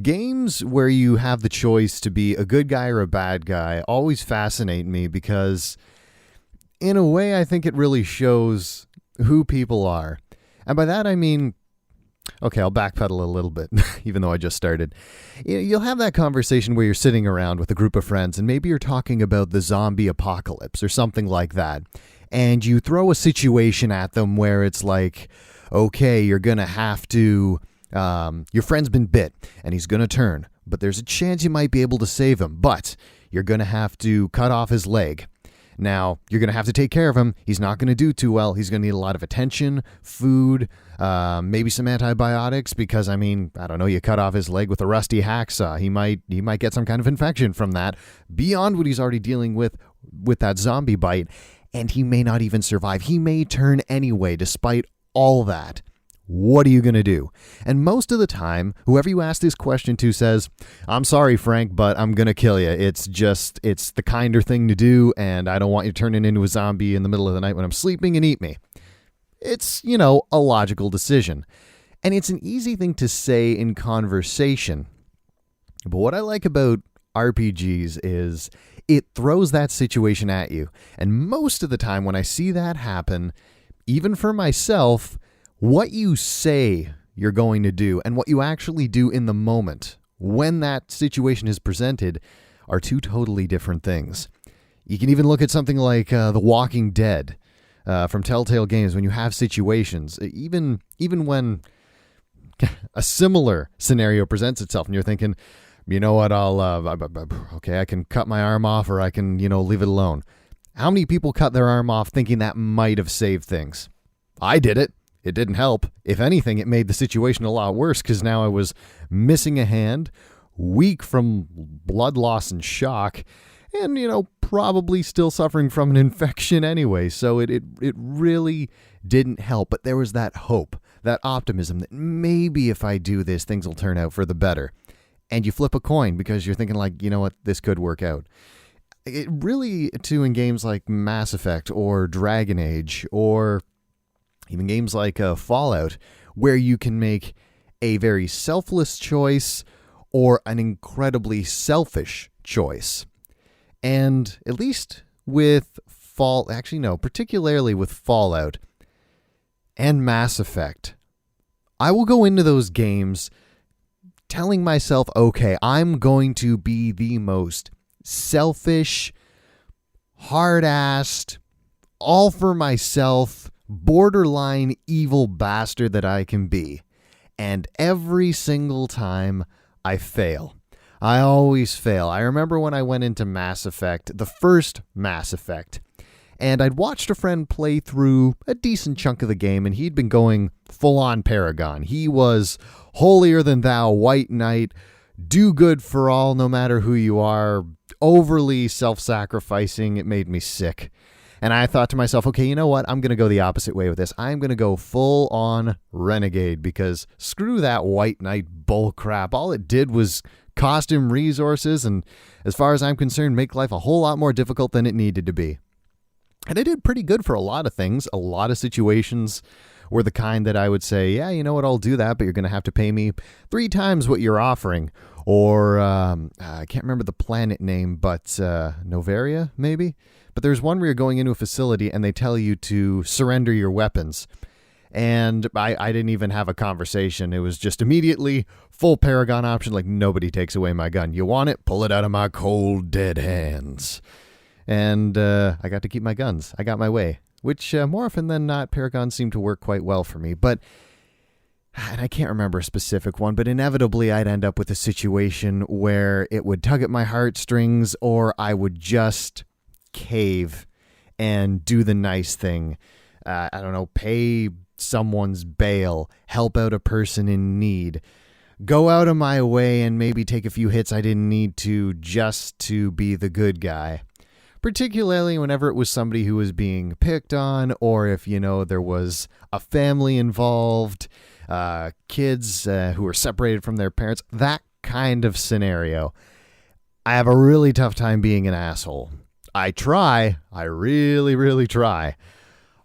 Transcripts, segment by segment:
Games where you have the choice to be a good guy or a bad guy always fascinate me because, in a way, I think it really shows who people are. And by that, I mean, okay, I'll backpedal a little bit, even though I just started. You'll have that conversation where you're sitting around with a group of friends, and maybe you're talking about the zombie apocalypse or something like that. And you throw a situation at them where it's like, okay, you're going to have to. Your friend's been bit and he's going to turn, but there's a chance you might be able to save him, but you're going to have to cut off his leg. Now, you're going to have to take care of him. He's not going to do too well. He's going to need a lot of attention, food, maybe some antibiotics because, I don't know, you cut off his leg with a rusty hacksaw. He might get some kind of infection from that beyond what he's already dealing with that zombie bite, and he may not even survive. He may turn anyway despite all that. What are you going to do? And most of the time, whoever you ask this question to says, I'm sorry, Frank, but I'm going to kill you. It's the kinder thing to do, and I don't want you turning into a zombie in the middle of the night when I'm sleeping and eat me. It's, a logical decision. And it's an easy thing to say in conversation. But what I like about RPGs is it throws that situation at you. And most of the time when I see that happen, even for myself, what you say you're going to do and what you actually do in the moment when that situation is presented are two totally different things. You can even look at something like The Walking Dead from Telltale Games when you have situations, even when a similar scenario presents itself and you're thinking, you know what, I can cut my arm off or I can, leave it alone. How many people cut their arm off thinking that might have saved things? I did it. It didn't help. If anything, it made the situation a lot worse because now I was missing a hand, weak from blood loss and shock, and, probably still suffering from an infection anyway. So it really didn't help. But there was that hope, that optimism that maybe if I do this, things will turn out for the better. And you flip a coin because you're thinking like, you know what, this could work out. It really, too, in games like Mass Effect or Dragon Age or even games like Fallout, where you can make a very selfless choice or an incredibly selfish choice. And at least with particularly with Fallout and Mass Effect, I will go into those games telling myself, okay, I'm going to be the most selfish, hard-assed, all for myself, borderline evil bastard that I can be. And every single time I fail. I always fail. I remember when I went into Mass Effect, the first Mass Effect, and I'd watched a friend play through a decent chunk of the game, and he'd been going full-on Paragon. He was holier than thou, white knight, do good for all no matter who you are, overly self-sacrificing. It made me sick. And I thought to myself, okay, you know what? I'm going to go the opposite way with this. I'm going to go full-on renegade because screw that white knight bullcrap. All it did was cost him resources and, as far as I'm concerned, make life a whole lot more difficult than it needed to be. And I did pretty good for a lot of things. A lot of situations were the kind that I would say, yeah, you know what? I'll do that, but you're going to have to pay me 3 times what you're offering. Or I can't remember the planet name, but Novaria, maybe? But there's one where you're going into a facility and they tell you to surrender your weapons. And I didn't even have a conversation. It was just immediately full Paragon option, like nobody takes away my gun. You want it? Pull it out of my cold, dead hands. And I got to keep my guns. I got my way, which more often than not, Paragon seemed to work quite well for me. But, and I can't remember a specific one, but inevitably I'd end up with a situation where it would tug at my heartstrings or I would just cave and do the nice thing. I don't know, pay someone's bail, help out a person in need, go out of my way and maybe take a few hits I didn't need to just to be the good guy. Particularly whenever it was somebody who was being picked on or if, there was a family involved, kids who were separated from their parents, that kind of scenario. I have a really tough time being an asshole. I try. I really, really try.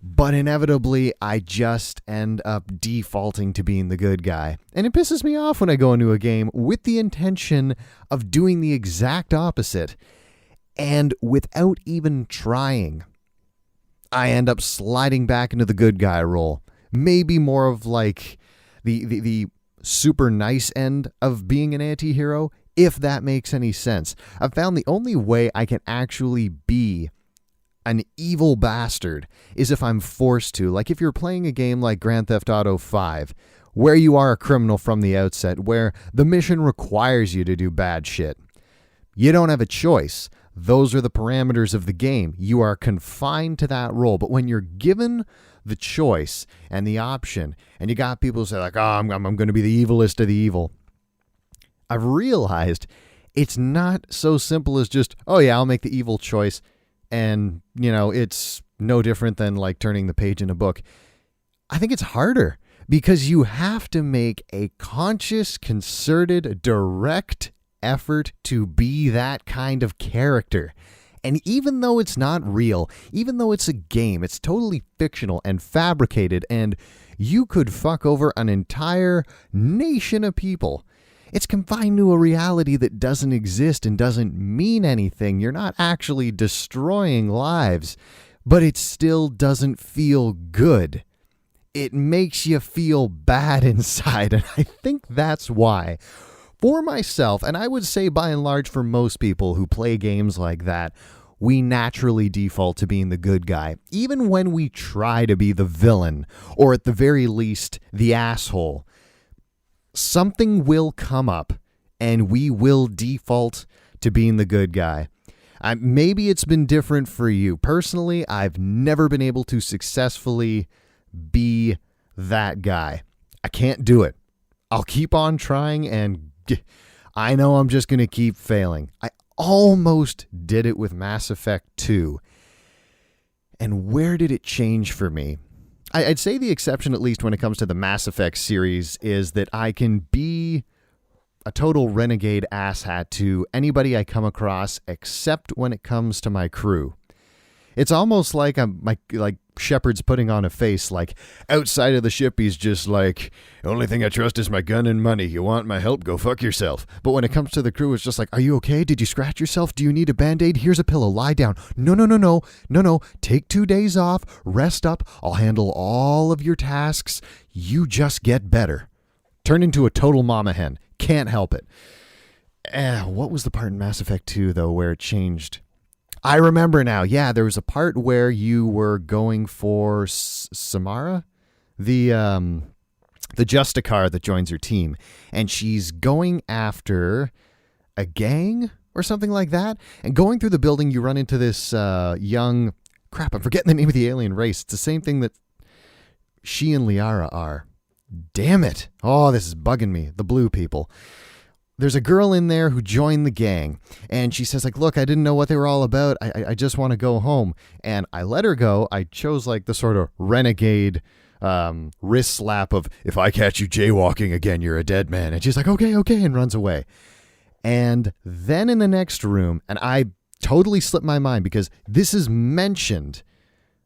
But inevitably, I just end up defaulting to being the good guy. And it pisses me off when I go into a game with the intention of doing the exact opposite. And without even trying, I end up sliding back into the good guy role. Maybe more of like the super nice end of being an anti-hero, if that makes any sense. I've found the only way I can actually be an evil bastard is if I'm forced to. Like if you're playing a game like Grand Theft Auto 5, where you are a criminal from the outset, where the mission requires you to do bad shit. You don't have a choice. Those are the parameters of the game. You are confined to that role. But when you're given the choice and the option, and you got people who say like, oh, I'm going to be the evilest of the evil, I've realized it's not so simple as just, oh yeah, I'll make the evil choice. And, it's no different than like turning the page in a book. I think it's harder because you have to make a conscious, concerted, direct effort to be that kind of character. And even though it's not real, even though it's a game, it's totally fictional and fabricated, and you could fuck over an entire nation of people. It's confined to a reality that doesn't exist and doesn't mean anything. You're not actually destroying lives, but it still doesn't feel good. It makes you feel bad inside, and I think that's why. For myself, and I would say by and large for most people who play games like that, we naturally default to being the good guy, even when we try to be the villain, or at the very least, the asshole. Something will come up and we will default to being the good guy. Maybe it's been different for you. Personally, I've never been able to successfully be that guy. I can't do it. I'll keep on trying, and I know I'm just going to keep failing. I almost did it with Mass Effect 2. And where did it change for me? I'd say the exception, at least when it comes to the Mass Effect series, is that I can be a total renegade asshat to anybody I come across, except when it comes to my crew. It's almost like like Shepard's putting on a face, like outside of the ship he's just like, only thing I trust is my gun and money. You want my help? Go fuck yourself. But when it comes to the crew, it's just like, are you okay? Did you scratch yourself? Do you need a band-aid? Here's a pillow. Lie down. No. Take 2 days off. Rest up. I'll handle all of your tasks. You just get better. Turn into a total mama hen. Can't help it. What was the part in Mass Effect 2, though, where it changed? I remember now. Yeah, there was a part where you were going for Samara, the Justicar that joins your team, and she's going after a gang or something like that. And going through the building, you run into this young... Crap, I'm forgetting the name of the alien race. It's the same thing that she and Liara are. Damn it. Oh, this is bugging me. The blue people. There's a girl in there who joined the gang, and she says, like, look, I didn't know what they were all about. I just want to go home. And I let her go. I chose like the sort of renegade wrist slap of, if I catch you jaywalking again, you're a dead man. And she's like, okay, and runs away. And then in the next room, and I totally slipped my mind because this is mentioned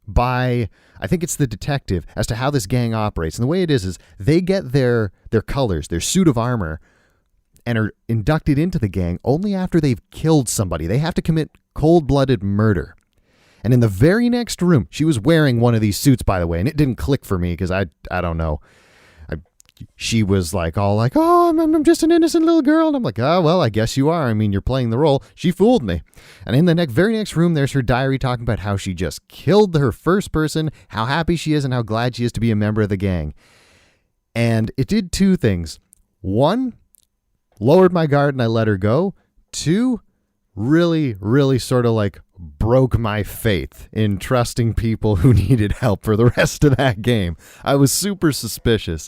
by, I think it's the detective, as to how this gang operates. And the way it is they get their colors, their suit of armor, and are inducted into the gang only after they've killed somebody. They have to commit cold-blooded murder. And in the very next room, she was wearing one of these suits, by the way, and it didn't click for me because I don't know. She was like, all like, oh, I'm just an innocent little girl. And I'm like, oh, well, I guess you are. I mean, you're playing the role. She fooled me. And in the very next room, there's her diary talking about how she just killed her first person, how happy she is, and how glad she is to be a member of the gang. And it did 2 things. 1, lowered my guard and I let her go. 2, really, really sort of like broke my faith in trusting people who needed help for the rest of that game. I was super suspicious.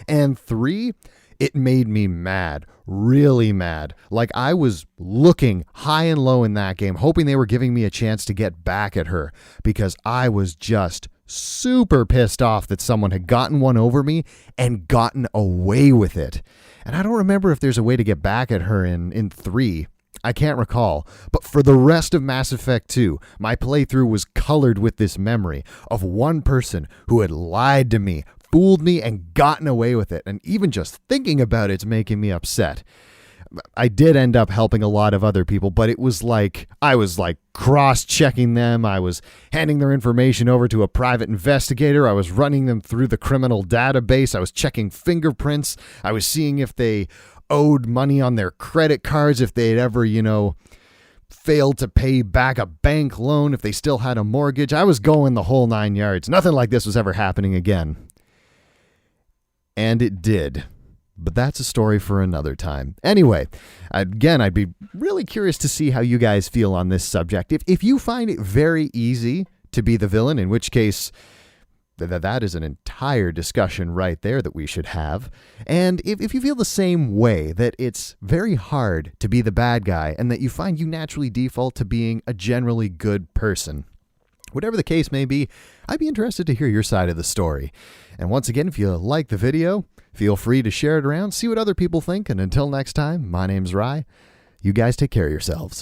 And 3, it made me mad, really mad. Like I was looking high and low in that game, hoping they were giving me a chance to get back at her because I was just super pissed off that someone had gotten one over me and gotten away with it. And I don't remember if there's a way to get back at her in 3. I can't recall, but for the rest of Mass Effect 2, my playthrough was colored with this memory of one person who had lied to me, fooled me, and gotten away with it, and even just thinking about it's making me upset. I did end up helping a lot of other people, but it was like I was like cross-checking them. I was handing their information over to a private investigator. I was running them through the criminal database. I was checking fingerprints. I was seeing if they owed money on their credit cards, if they'd ever, failed to pay back a bank loan, if they still had a mortgage. I was going the whole 9 yards. Nothing like this was ever happening again. And it did. But that's a story for another time. Anyway, again, I'd be really curious to see how you guys feel on this subject. If you find it very easy to be the villain, in which case that is an entire discussion right there that we should have. And if you feel the same way, that it's very hard to be the bad guy and that you find you naturally default to being a generally good person, whatever the case may be, I'd be interested to hear your side of the story. And once again, if you like the video, feel free to share it around, see what other people think. And until next time, my name's Rye. You guys take care of yourselves.